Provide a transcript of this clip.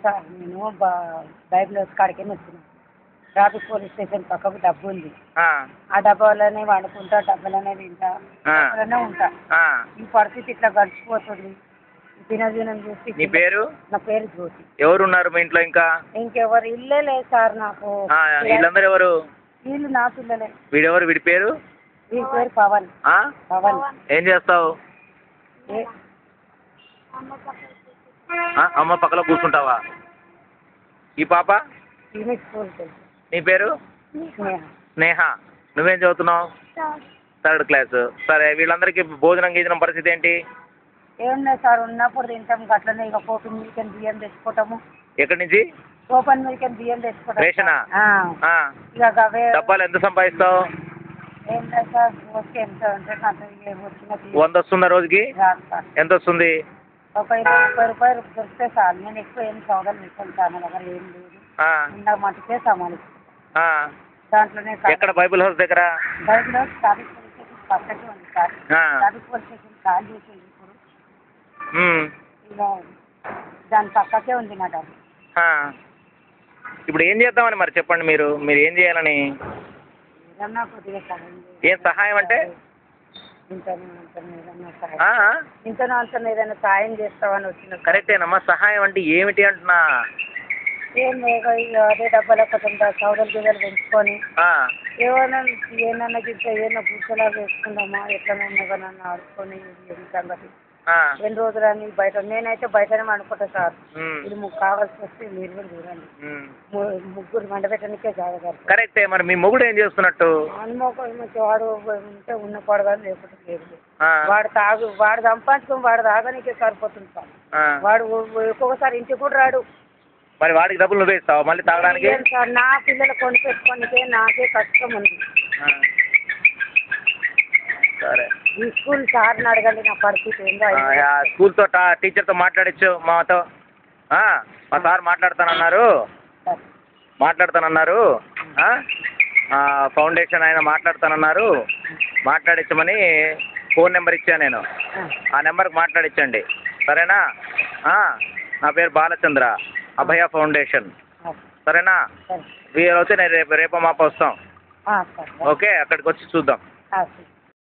Sir నేను Bible కాడికని వచ్చిన traffic police station పక్కకు డబ్బు ఉంది. ఆ డబ్బాలోనే వండుకుంటా, డబ్బాలోనే తింటా, డబ్బాలోనే ఉంటా. ఈ పరిస్థితి ఇట్లా గడిచిపోతుంది. దినదినం చూసి. నీ పేరు? నా పేరు జ్యోతి. ఎవరున్నారు మీ ఇంట్లో? ఇంకా ఇంకెవరు ఇల్లే లేదు సార్ నాకు. వీళ్ళందరూ ఎవరు? వీళ్ళు నా పిల్లలే. వీడెవరు? వీడి పేరు? వీడి పేరు పవన్. పవన్. ఏం చేస్తావు? అమ్మ పక్కలో కూర్చుంటావా? ఈ పాప? నీ పేరు? స్నేహ. నువ్వేం చదువుతున్నావు? 3rd class. సరే, వీళ్ళందరికీ భోజనం గీజనం పరిస్థితి ఏంటి? ఏం లేదు సార్, ఉన్నప్పుడు తింటాం అట్లనే. ఇక పోపిన్ మిల్క్ బియ్యం తెచ్చుకుంటాము. ఎక్కడి నుంచి? పోపన్ మిల్క్ బియ్యం తెచ్చుకుంటాం. రేషనా? ఇక అవే. డబ్బాలు ఎంత సంపాదిస్తావు? ఏం లేదు సార్, రోజుకి ఎంత అంటే వచ్చిన 100 వస్తుందా రోజుకి? ఎంత వస్తుంది? ఒక 20-30 రూపాయలు దొరికితే సార్. నేను ఎక్కువ ఏం సౌదాలు పెట్టాను సార్, నా దగ్గర ఏం లేదు. నా మటుకే సామాను దాంట్లోనే. ఎక్కడ? బైబిల్ హౌస్ దగ్గర? Bible house traffic police station పక్కనే ఉంది sir. Traffic police station call చేసింది ఇప్పుడు. ఇక దాని పక్కకే ఉంది నా డబ్బు. ఇప్పుడు ఏం చేద్దామని మరి చెప్పండి. మీరు ఏం చేయాలని? ఏదన్నా కొద్దిగా సహాయం. ఏం సహాయం అంటే? ఇంతనో అంతనో ఏదైనా సాయం చేస్తామని వచ్చిన. కరెక్టేనమ్మా. సహాయం అంటే ఏమిటి అంటున్నా? ఏం లేదు, అదే డబ్బాలో కొంచెం సౌదలు గిజలు పెంచుకొని ఏమన్నా ఏమన్నా పూసలా వేసుకుందామా, ఎట్లనన్నా నన్ను ఆడుకొని సంగతి. 2 రోజులని బయట. నేనైతే బయటనే అనుకుంటా సార్. ఇది కావాల్సి వస్తే మీరు కూడా చూడండి. ముగ్గురు మండపెట్టడానికే జాగ్రత్త. కరెక్టే. మరి మీ మొగుడు ఏం చేస్తున్నట్టు? వాడు ఉంటే ఉన్న పడగాని లేకపోతే లేదు. వాడు సంపాదించుకొని వాడు తాగనికే సరిపోతుంది సార్. వాడు ఒక్కొక్కసారి ఇంటికి కూడా రాడు. మరి వాడికి డబ్బులు నువ్వే ఇస్తావు మళ్ళీ తాగడానికి? సార్, నా పిల్లలు కొని పెట్టుకోనికే నాకే కష్టం ఉంది. సరే, ఈ స్కూల్ సార్ని అడగండి నా పరిస్థితి ఏందో. స్కూల్తో టీచర్తో మాట్లాడచ్చు మాతో. మా సార్ మాట్లాడతానన్నారు. ఫౌండేషన్ ఆయన మాట్లాడతానన్నారు. మాట్లాడించమని ఫోన్ నెంబర్ ఇచ్చాను నేను. ఆ నెంబర్కి మాట్లాడించండి, సరేనా? నా పేరు బాలచంద్ర, అభయ ఫౌండేషన్, సరేనా? వీలైతే నేను రేపు మాప వస్తాం. ఓకే, అక్కడికి వచ్చి చూద్దాం.